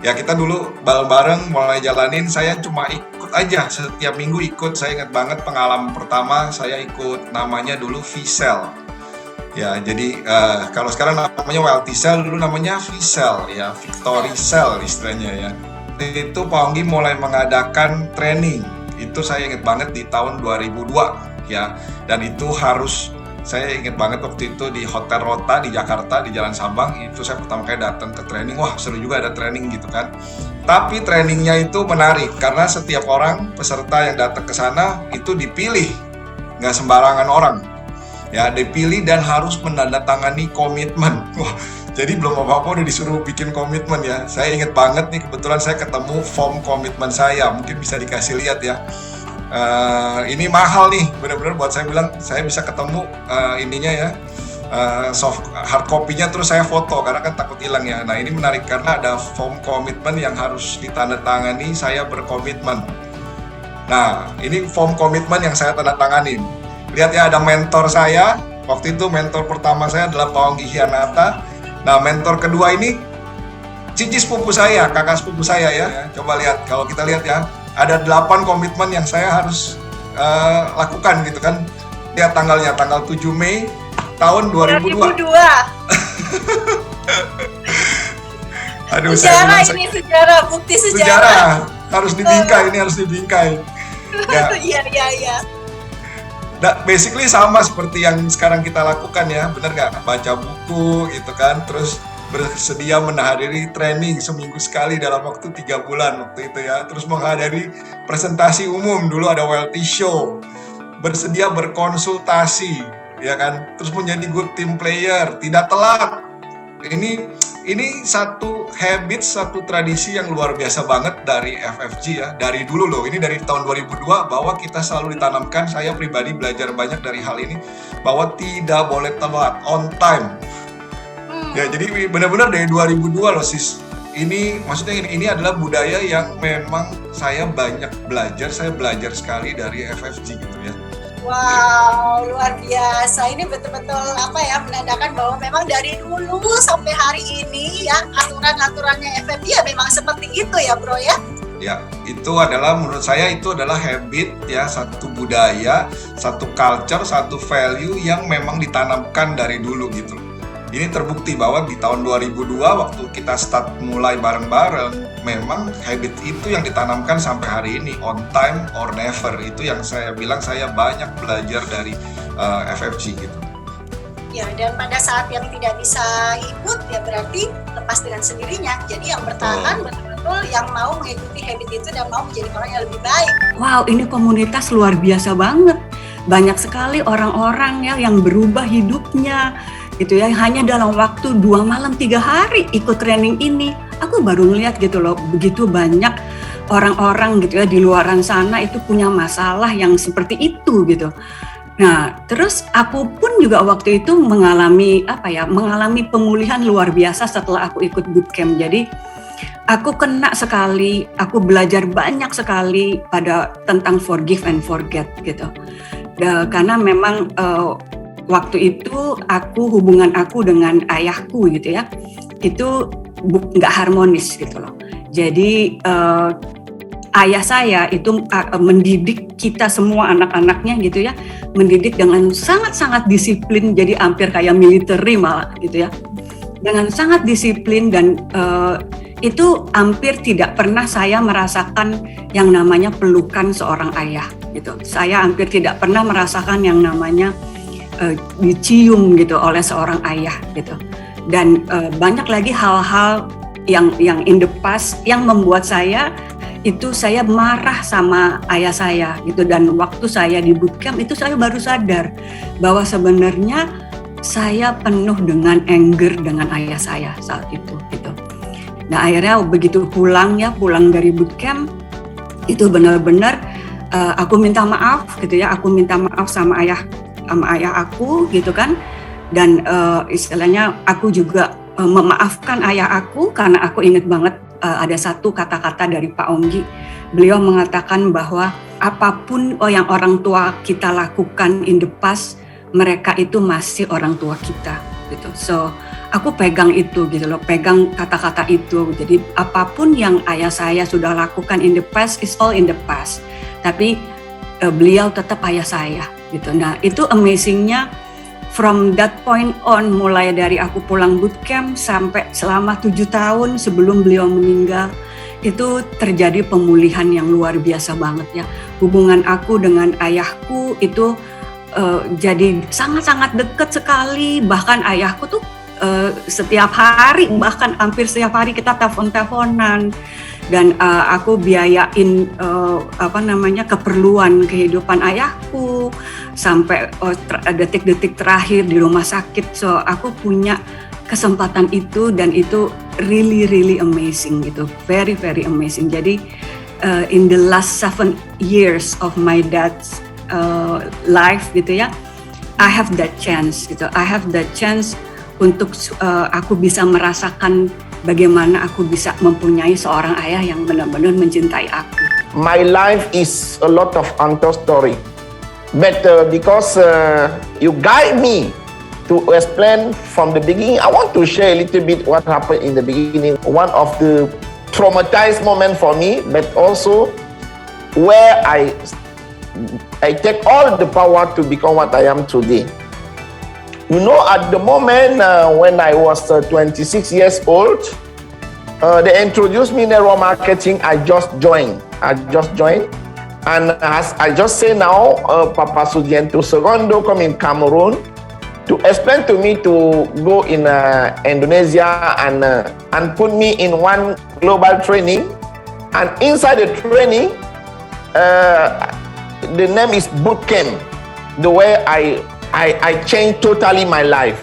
Ya kita dulu bareng-bareng mulai jalanin, saya cuma ikut aja, setiap minggu ikut. Saya ingat banget pengalaman pertama saya ikut, namanya dulu V-Cell. Ya, jadi kalau sekarang namanya WLT Cell, dulu namanya V-Cell, ya Victory Cell istilahnya ya. Itu Pak Onggi mulai mengadakan training. Itu saya ingat banget di tahun 2002 ya. Dan itu harus, saya ingat banget waktu itu di Hotel Rota di Jakarta di Jalan Sabang. Itu saya pertama kali datang ke training. Wah, seru juga ada training gitu kan. Tapi trainingnya itu menarik karena setiap orang peserta yang datang ke sana itu dipilih, nggak sembarangan orang. Ya, dipilih dan harus menandatangani komitmen. Wah, jadi belum apa-apa udah disuruh bikin komitmen ya. Saya ingat banget nih, kebetulan saya ketemu form komitmen saya, mungkin bisa dikasih lihat ya. Ini mahal nih, benar-benar buat saya bilang, saya bisa ketemu ininya ya, soft hard copy-nya, terus saya foto karena kan takut hilang ya. Nah ini menarik karena ada form komitmen yang harus ditandatangani, saya berkomitmen. Nah ini form komitmen yang saya tandatanganin. Lihat ya, ada mentor saya. Waktu itu mentor pertama saya adalah Pak Onggi Hianata. Nah, mentor kedua ini cici sepupu saya, kakak sepupu saya ya. Coba lihat, kalau kita lihat ya, ada 8 komitmen yang saya harus lakukan gitu kan. Lihat tanggalnya, tanggal 7 Mei tahun 2002. 2002. Aduh, sejarah ini sejarah, bukti sejarah. Harus dibingkai, ini harus dibingkai. Ya. Iya. Nah, basically sama seperti yang sekarang kita lakukan ya, benar nggak? Baca buku gitu kan, terus bersedia menghadiri training seminggu sekali dalam waktu 3 bulan waktu itu ya, terus menghadiri presentasi umum, dulu ada WLT Show, bersedia berkonsultasi, ya kan, terus menjadi good team player, tidak telat. Ini satu habit, satu tradisi yang luar biasa banget dari FFG ya, dari dulu loh, ini dari tahun 2002 bahwa kita selalu ditanamkan, saya pribadi belajar banyak dari hal ini, bahwa tidak boleh telat, on time. Ya jadi benar-benar dari 2002 loh sis, ini maksudnya ini adalah budaya yang memang saya banyak belajar, saya belajar sekali dari FFG gitu ya. Wow, luar biasa. Ini betul-betul menandakan bahwa memang dari dulu sampai hari ini ya, aturan-aturannya FFG ya memang seperti itu ya bro ya. Ya, itu adalah menurut saya itu adalah habit ya, satu budaya, satu culture, satu value yang memang ditanamkan dari dulu gitu. Ini terbukti bahwa di tahun 2002 waktu kita start mulai bareng-bareng, memang habit itu yang ditanamkan sampai hari ini, on time or never. Itu yang saya bilang saya banyak belajar dari FFG gitu. Ya, dan pada saat yang tidak bisa ikut ya berarti lepas dengan sendirinya. Jadi yang bertahan betul-betul yang mau mengikuti habit itu dan mau menjadi orang yang lebih baik. Wow, ini komunitas luar biasa banget. Banyak sekali orang-orang ya yang berubah hidupnya gitu ya, hanya dalam waktu 2 malam 3 hari ikut training ini. Aku baru ngeliat gitu loh, begitu banyak orang-orang gitu ya di luaran sana itu punya masalah yang seperti itu gitu. Nah, terus aku pun juga waktu itu mengalami pemulihan luar biasa setelah aku ikut bootcamp. Jadi aku kena sekali, aku belajar banyak sekali tentang forgive and forget gitu. Karena memang waktu itu hubungan aku dengan ayahku gitu ya, itu nggak harmonis gitu loh. Jadi ayah saya itu mendidik kita semua anak-anaknya gitu ya, mendidik dengan sangat-sangat disiplin, jadi hampir kayak military malah gitu ya, dengan sangat disiplin dan itu hampir tidak pernah saya merasakan yang namanya pelukan seorang ayah gitu. Saya hampir tidak pernah merasakan yang namanya dicium gitu oleh seorang ayah gitu. Dan banyak lagi hal-hal yang in the past yang membuat saya marah sama ayah saya gitu. Dan waktu saya di bootcamp itu saya baru sadar bahwa sebenarnya saya penuh dengan anger dengan ayah saya saat itu gitu. Nah akhirnya begitu pulang dari bootcamp itu benar-benar aku minta maaf gitu ya, aku minta maaf sama ayah aku gitu kan, dan istilahnya aku juga memaafkan ayah aku karena aku ingat banget ada satu kata-kata dari Pak Onggi. Beliau mengatakan bahwa apapun yang orang tua kita lakukan in the past, mereka itu masih orang tua kita gitu. So aku pegang itu gitu loh, pegang kata-kata itu. Jadi apapun yang ayah saya sudah lakukan in the past is all in the past. Tapi beliau tetap ayah saya gitu. Nah itu amazingnya from that point on, mulai dari aku pulang bootcamp sampai selama 7 tahun sebelum beliau meninggal, itu terjadi pemulihan yang luar biasa banget ya. Hubungan aku dengan ayahku itu jadi sangat-sangat dekat sekali. Bahkan ayahku tuh setiap hari, bahkan hampir setiap hari kita telepon-teleponan. Dan aku biayain keperluan kehidupan ayahku sampai detik-detik terakhir di rumah sakit. So aku punya kesempatan itu, dan itu really amazing gitu, very amazing. Jadi in the last 7 years of my dad's life gitu ya, I have that chance gitu, I have that chance untuk aku bisa merasakan bagaimana aku bisa mempunyai seorang ayah yang benar-benar mencintai aku. My life is a lot of untold story, but because you guide me to explain from the beginning, I want to share a little bit what happened in the beginning. One of the traumatized moment for me, but also where I take all the power to become what I am today. You know, at the moment when I was 26 years old, they introduced me neural marketing. I just joined, and as I just say now, Papa Sugianto Segundo come in Cameroon to explain to me to go in Indonesia and put me in one global training, and inside the training, the name is bootcamp. The way I changed totally my life.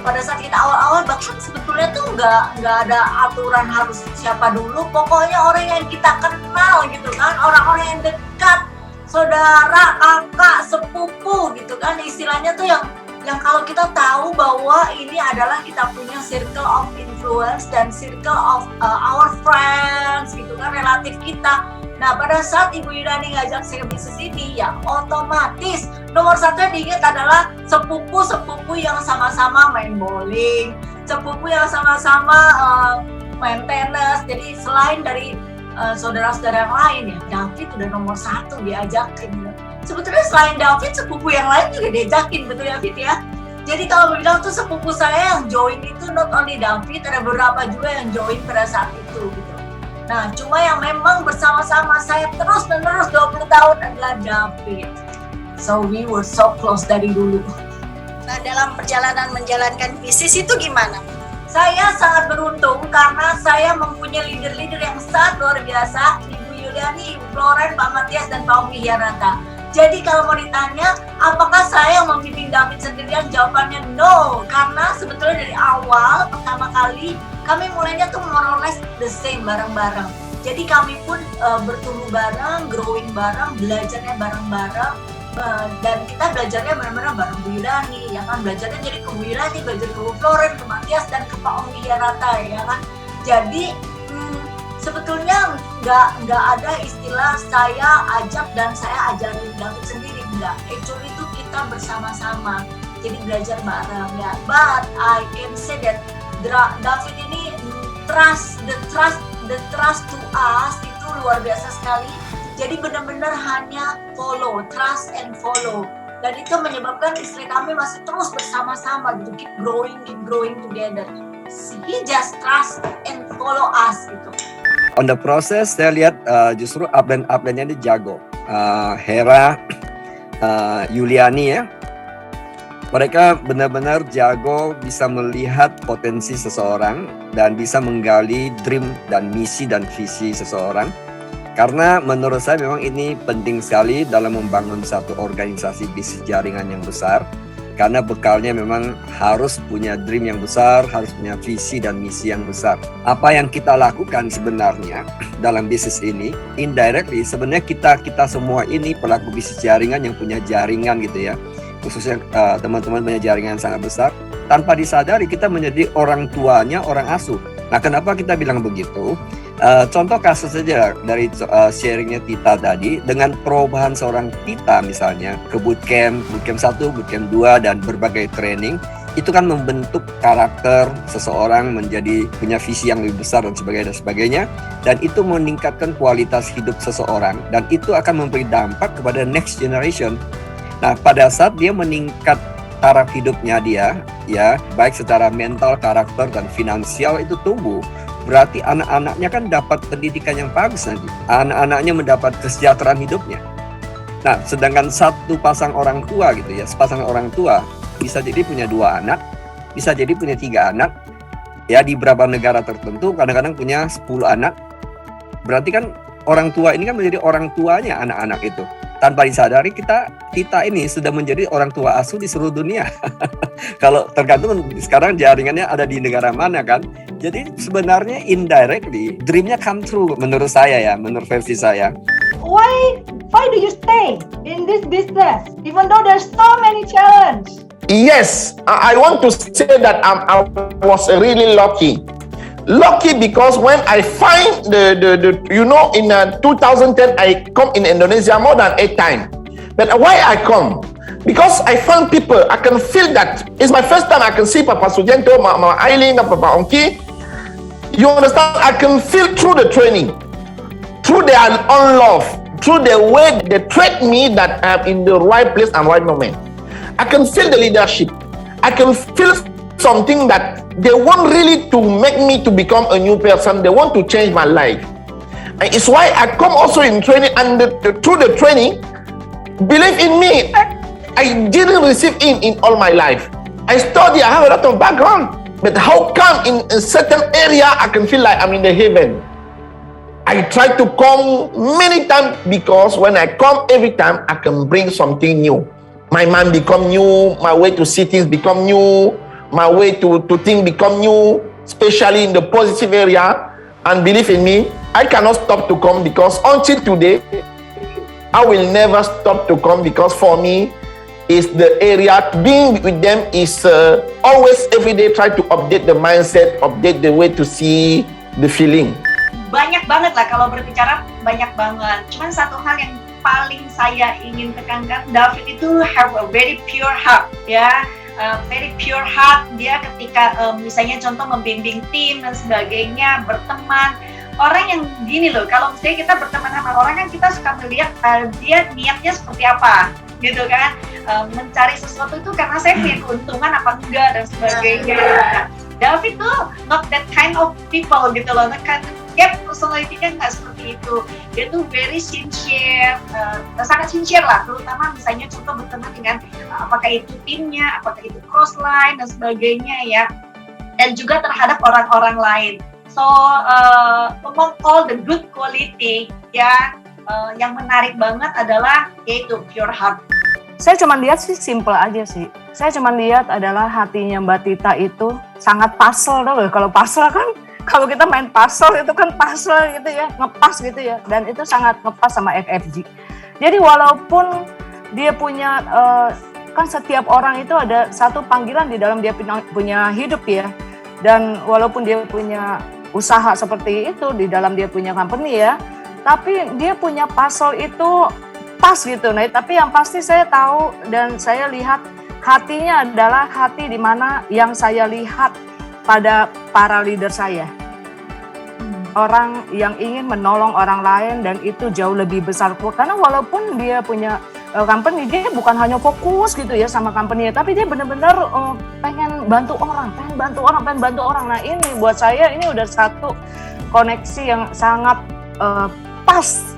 Pada saat kita awal-awal bahkan sebetulnya tuh nggak ada aturan harus siapa dulu, pokoknya orang yang kita kenal gitu kan, orang-orang yang dekat, saudara, kakak, sepupu gitu kan, istilahnya tuh yang kalau kita tahu bahwa ini adalah kita punya circle of influence dan circle of our friends gitu kan, relatif kita. Nah pada saat Ibu Yudani ngajak saya ke bisnis ini, ya otomatis nomor satu yang diingat adalah sepupu-sepupu yang sama-sama main bowling, sepupu yang sama-sama main tenis. Jadi selain dari saudara-saudara yang lain ya, David udah nomor 1 diajakin. Sebetulnya selain David, sepupu yang lain juga diajakin, betul ya Fit ya? Jadi kalau bilang tuh sepupu saya yang join itu not only David, ada beberapa juga yang join pada saat itu gitu. Nah cuma yang memang bersama-sama saya terus-menerus 20 tahun adalah David. So we were so close dari dulu. Nah dalam perjalanan menjalankan bisnis itu gimana? Saya sangat beruntung karena saya mempunyai leader-leader yang sangat luar biasa, Ibu Yuliani, Ibu Floren, Pak Matias, dan Pak Umi Hianata. Jadi kalau mau ditanya, apakah saya membimbing David sendirian? Jawabannya no, karena sebetulnya dari awal pertama kali kami mulainya tuh more or less the same, bareng-bareng. Jadi kami pun bertumbuh bareng, growing bareng, belajarnya bareng-bareng, dan kita belajarnya benar-benar bareng Bu Yudani, ya kan? Belajarnya jadi ke Bu Yudani, belajar ke Bu Floren, ke Matias, dan ke Pak Umi Hianata, ya kan? Jadi sebetulnya nggak ada istilah saya ajak dan saya ajarin David sendiri, enggak. Actually itu kita bersama-sama, jadi belajar bareng ya. But I can say that David ini the trust to us itu luar biasa sekali. Jadi benar-benar hanya follow, trust and follow. Dan itu menyebabkan istri kami masih terus bersama-sama gitu, keep growing together. He just trust and follow us gitu. On the proses saya lihat justru upline-nya ini jago. Hera, Yuliani ya. Mereka benar-benar jago bisa melihat potensi seseorang dan bisa menggali dream dan misi dan visi seseorang. Karena menurut saya memang ini penting sekali dalam membangun satu organisasi bisnis jaringan yang besar. Karena bekalnya memang harus punya dream yang besar, harus punya visi dan misi yang besar. Apa yang kita lakukan sebenarnya dalam bisnis ini, indirectly sebenarnya kita semua ini pelaku bisnis jaringan yang punya jaringan gitu ya. Khususnya teman-teman punya jaringan yang sangat besar. Tanpa disadari kita menjadi orang tuanya orang asuh. Nah kenapa kita bilang begitu? Contoh kasus saja dari sharingnya Tita tadi, dengan perubahan seorang Tita misalnya ke bootcamp 1, bootcamp 2 dan berbagai training, itu kan membentuk karakter seseorang menjadi punya visi yang lebih besar dan sebagainya, dan itu meningkatkan kualitas hidup seseorang, dan itu akan memberi dampak kepada next generation. Nah, pada saat dia meningkat taraf hidupnya dia, ya, baik secara mental, karakter, dan finansial itu tumbuh, berarti anak-anaknya kan dapat pendidikan yang bagus nanti. Anak-anaknya mendapat kesejahteraan hidupnya. Nah, sedangkan satu pasang orang tua gitu ya, sepasang orang tua bisa jadi punya 2 anak, bisa jadi punya 3 anak, ya di beberapa negara tertentu kadang-kadang punya 10 anak. Berarti kan orang tua ini kan menjadi orang tuanya anak-anak itu. Tanpa disadari kita ini sudah menjadi orang tua asuh di seluruh dunia. Kalau tergantung sekarang jaringannya ada di negara mana kan. Jadi sebenarnya indirectly dreamnya come true menurut saya ya, menurut versi saya. Why do you stay in this business even though there's so many challenges? Yes, I want to say that I was really lucky. Lucky because when I find the in 2010 I come in Indonesia more than 8 times. But why I come? Because I found people, I can feel that. It's my first time I can see Papa Sugianto, Mama Aileen, Papa Onki. You understand? I can feel through the training, through their own love, through the way they treat me that I'm in the right place and right moment. I can feel the leadership. I can feel something that they want really to make me to become a new person. They want to change my life. And it's why I come also in training, and through the training, believe in me. I didn't receive in all my life. I study, I have a lot of background. But how come in a certain area I can feel like I'm in the heaven? I try to come many times because when I come every time, I can bring something new. My mind become new, my way to see things become new, my way to think become new, especially in the positive area. And believe in me, I cannot stop to come because until today, I will never stop to come because for me, is the area being with them is always every day try to update the mindset, update the way to see the feeling. Banyak banget lah kalau berbicara, banyak banget. Cuman satu hal yang paling saya ingin tekankan, David itu have a very pure heart, ya. Very pure heart. Dia ketika misalnya contoh membimbing tim dan sebagainya, berteman. Orang yang gini loh, kalau misalnya kita berteman sama orang kan kita suka melihat dia niatnya seperti apa, gitu kan. Mencari sesuatu itu karena saya punya keuntungan apa enggak dan sebagainya. David tuh not that kind of people gitu loh. Dia personality-nya nggak seperti itu. Dia tuh very sincere, sangat sincere lah. Terutama misalnya contoh berteman dengan apakah itu timnya, apakah itu crossline dan sebagainya ya. Dan juga terhadap orang-orang lain. So among all the good quality ya, yang menarik banget adalah yaitu pure heart. Saya cuma lihat sih simple aja sih. Saya cuma lihat adalah hatinya Mbak Tita itu sangat puzzle loh. Kalau puzzle kan, kalau kita main puzzle itu kan puzzle gitu ya, ngepas gitu ya. Dan itu sangat ngepas sama FFG. Jadi walaupun dia punya, kan setiap orang itu ada satu panggilan di dalam dia punya hidup ya. Dan walaupun dia punya usaha seperti itu, di dalam dia punya company ya. Tapi dia punya puzzle itu pas gitu. Nah, tapi yang pasti saya tahu dan saya lihat hatinya adalah hati di mana yang saya lihat pada para leader saya. Orang yang ingin menolong orang lain dan itu jauh lebih besar. Karena walaupun dia punya company, dia bukan hanya fokus gitu ya sama company, tapi dia benar-benar pengen bantu orang. Nah ini buat saya ini udah satu koneksi yang sangat pas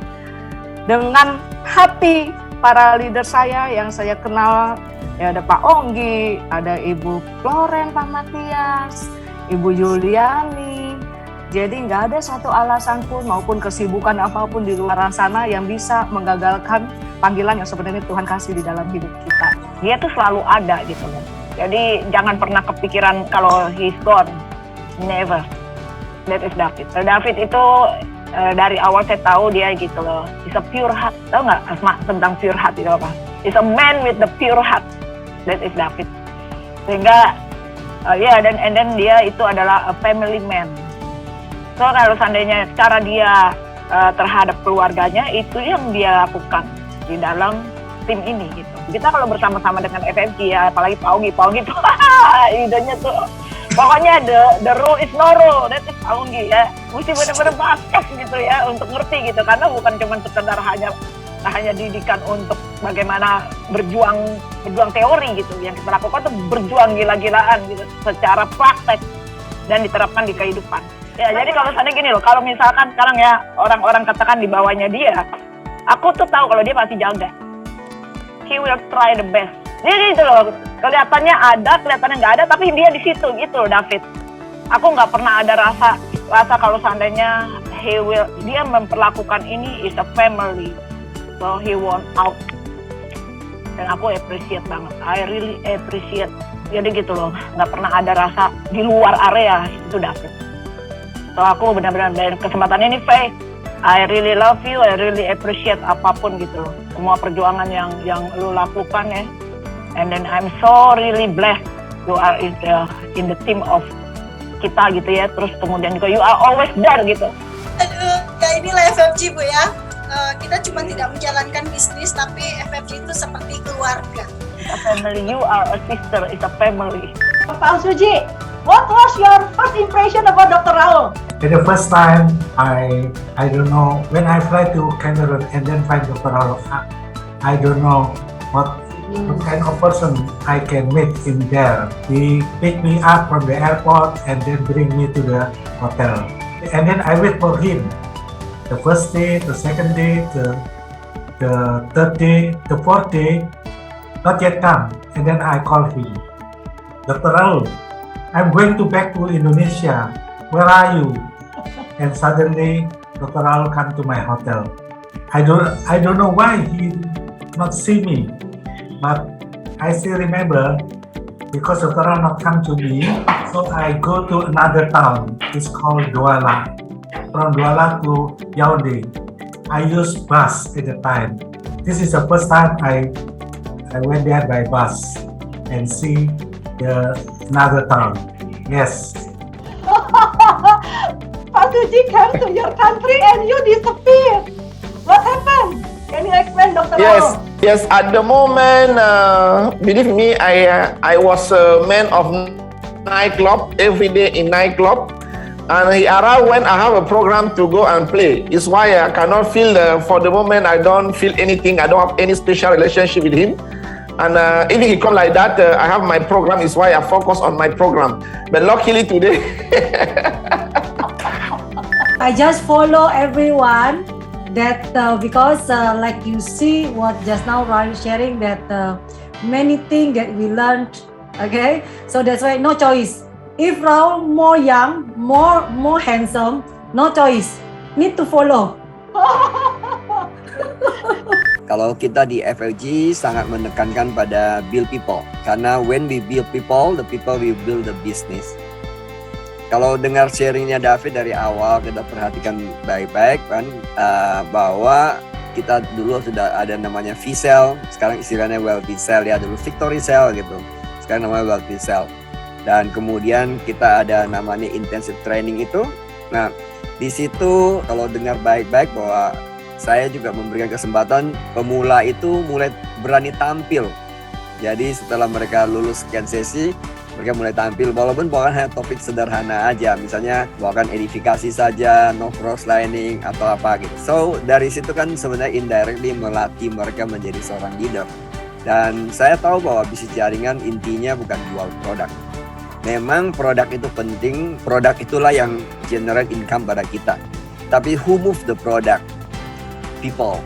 dengan hati para leader saya yang saya kenal. Ya, ada Pak Onggi, ada Ibu Floren, Pak Matias, Ibu Yuliani. Jadi nggak ada satu alasan pun maupun kesibukan apapun di luar sana yang bisa menggagalkan panggilan yang sebenarnya Tuhan kasih di dalam hidup kita. Dia tuh selalu ada gitu loh. Jadi jangan pernah kepikiran kalau he's gone. Never. That is David. David itu dari awal saya tahu dia gitu loh. He's a pure heart. Tahu nggak Asma tentang pure heart itu apa? He's a man with the pure heart. That is David. Sehingga and then dia itu adalah a family man. So kalau seandainya cara dia terhadap keluarganya itu yang dia lakukan di dalam tim ini gitu. Kita kalau bersama-sama dengan FFG ya, apalagi Pak Onggi tuh idenya tuh pokoknya the rule is no rule, that is Pak Onggi ya. Mesti benar-benar basket gitu ya untuk ngerti gitu, karena bukan cuma sekedar hanya didikan untuk bagaimana berjuang teori gitu. Yang kita lakukan tuh berjuang gila-gilaan gitu secara praktek dan diterapkan di kehidupan. Ya, jadi kalau misalnya gini loh, kalau misalkan sekarang ya orang-orang katakan di bawahnya dia, aku tuh tahu kalau dia pasti jaga. He will try the best. Jadi itu loh, kelihatannya ada, kelihatannya nggak ada, tapi dia di situ gitu loh, David. Aku nggak pernah ada rasa kalau seandainya dia memperlakukan ini is a family, so he won't out. Dan aku appreciate banget, I really appreciate. Jadi gitu loh, nggak pernah ada rasa di luar area itu David. So aku benar-benar dari kesempatan ini, Faye, I really love you, I really appreciate apapun gitu loh, semua perjuangan yang lu lakukan ya. And then I'm so really blessed you are in the team of kita gitu ya. Terus kemudian juga you are always there gitu. Aduh, ya inilah FFG Bu ya. Kita cuma tidak menjalankan bisnis, tapi FFG itu seperti keluarga. A family, you are a sister, it's a family. Pak Suji, what was your first impression about Dr. Raul? The first time I don't know, when I fly to Cameroon and then find Dr. Raul, I don't know what kind of person I can meet in there. He picked me up from the airport and then bring me to the hotel. And then I wait for him. The first day, the second day, the third day, the fourth day, not yet come. And then I call him. Dr. Raul, I'm going back to Indonesia. Where are you? And suddenly, Dr. Raul come to my hotel. I don't know why he not see me, but I still remember because Dr. Raul not come to me, so I go to another town. It's called Douala. From Douala to Yaoundé. I use bus at the time. This is the first time I went there by bus and see another town. Yes. Pak Suji came to your country and you disappeared. What happened? Can you explain, Dr. Raul? Yes. At the moment, believe me, I was a man of nightclub every day in nightclub, and he arrived when I have a program to go and play. It's why I cannot feel for the moment. I don't feel anything. I don't have any special relationship with him. And if he come like that, I have my program. Is why I focus on my program. But luckily today. I just follow everyone that because like you see what just now Ryan sharing that many things that we learned, okay, so that's why no choice. If Raul more young, more handsome, no choice, need to follow. Kalau kita di FFG sangat menekankan pada build people, karena when we build people, the people will build the business. Kalau dengar sharingnya David dari awal, kita perhatikan baik-baik kan, bahwa kita dulu sudah ada namanya V-Cell, sekarang istilahnya Wealthy Cell ya, dulu Victory Cell gitu, sekarang namanya Wealthy Cell. Dan kemudian kita ada namanya intensive training itu. Nah, di situ kalau dengar baik-baik bahwa saya juga memberikan kesempatan pemula itu mulai berani tampil. Jadi setelah mereka lulus sekian sesi, mereka mulai tampil walaupun bukan hanya topik sederhana aja, misalnya bukan edifikasi saja, no crosslining atau apa gitu. So dari situ kan sebenarnya indirectly melatih mereka menjadi seorang leader. Dan saya tahu bahwa bisnis jaringan intinya bukan jual produk. Memang produk itu penting, produk itulah yang generate income pada kita. Tapi who move the product? People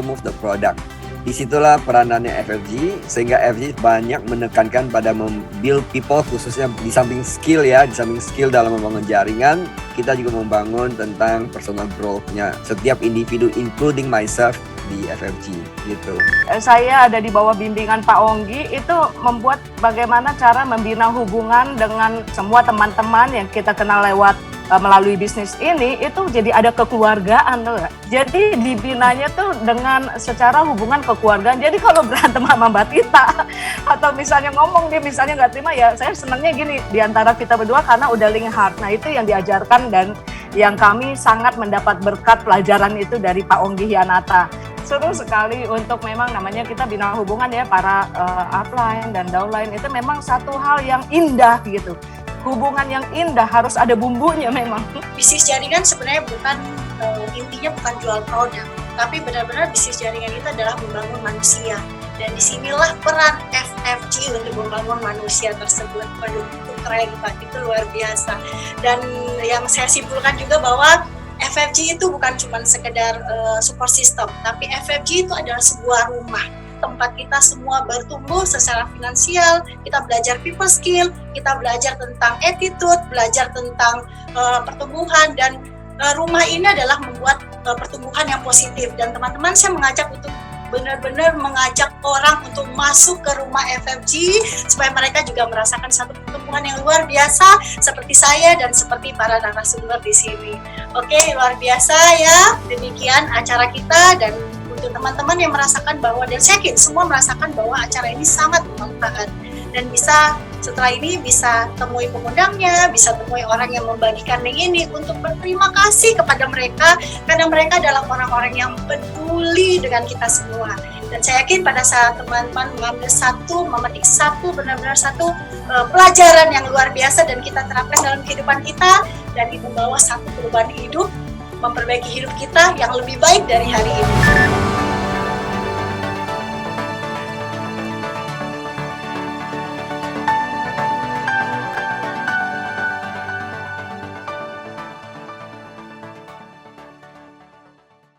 move the product. Disitulah peranannya FFG, sehingga FFG banyak menekankan pada membuild people, khususnya di samping skill ya, di samping skill dalam membangun jaringan, kita juga membangun tentang personal growth-nya setiap individu, including myself di FFG gitu. Saya ada di bawah bimbingan Pak Onggi, itu membuat bagaimana cara membina hubungan dengan semua teman-teman yang kita kenal lewat melalui bisnis ini, itu jadi ada kekeluargaan tuh. Jadi dibinanya tuh dengan secara hubungan kekeluargaan. Jadi kalau berantem sama Mbak Tita atau misalnya ngomong dia misalnya nggak terima, ya saya senangnya gini, diantara kita berdua karena udah link heart. Nah itu yang diajarkan dan yang kami sangat mendapat berkat pelajaran itu dari Pak Onggi Hianata. seru sekali untuk memang namanya kita bina hubungan ya, para upline dan downline itu memang satu hal yang indah gitu. Hubungan yang indah harus ada bumbunya memang. Bisnis jaringan sebenarnya bukan intinya bukan jual produk, tapi benar-benar bisnis jaringan itu adalah membangun manusia. Dan disinilah peran FFG untuk membangun manusia tersebut. Waduh, itu keren Pak, itu luar biasa. Dan yang saya simpulkan juga bahwa FFG itu bukan cuma sekedar support system, tapi FFG itu adalah sebuah rumah, tempat kita semua bertumbuh secara finansial, kita belajar people skill, kita belajar tentang attitude, belajar tentang pertumbuhan, dan rumah ini adalah membuat pertumbuhan yang positif. Dan teman-teman, saya mengajak untuk benar-benar mengajak orang untuk masuk ke rumah FFG supaya mereka juga merasakan satu pertumbuhan yang luar biasa seperti saya dan seperti para narasumber di sini. Oke, luar biasa ya. Demikian acara kita, dan untuk teman-teman yang merasakan bahwa, dan saya yakin semua merasakan bahwa acara ini sangat bermanfaat, dan bisa setelah ini bisa temui pengundangnya, bisa temui orang yang membagikan link ini untuk berterima kasih kepada mereka, karena mereka adalah orang-orang yang peduli dengan kita semua. Dan saya yakin pada saat teman-teman mengambil memetik benar-benar satu pelajaran yang luar biasa dan kita terapkan dalam kehidupan kita, dan itu membawa satu perubahan hidup, memperbaiki hidup kita yang lebih baik dari hari ini.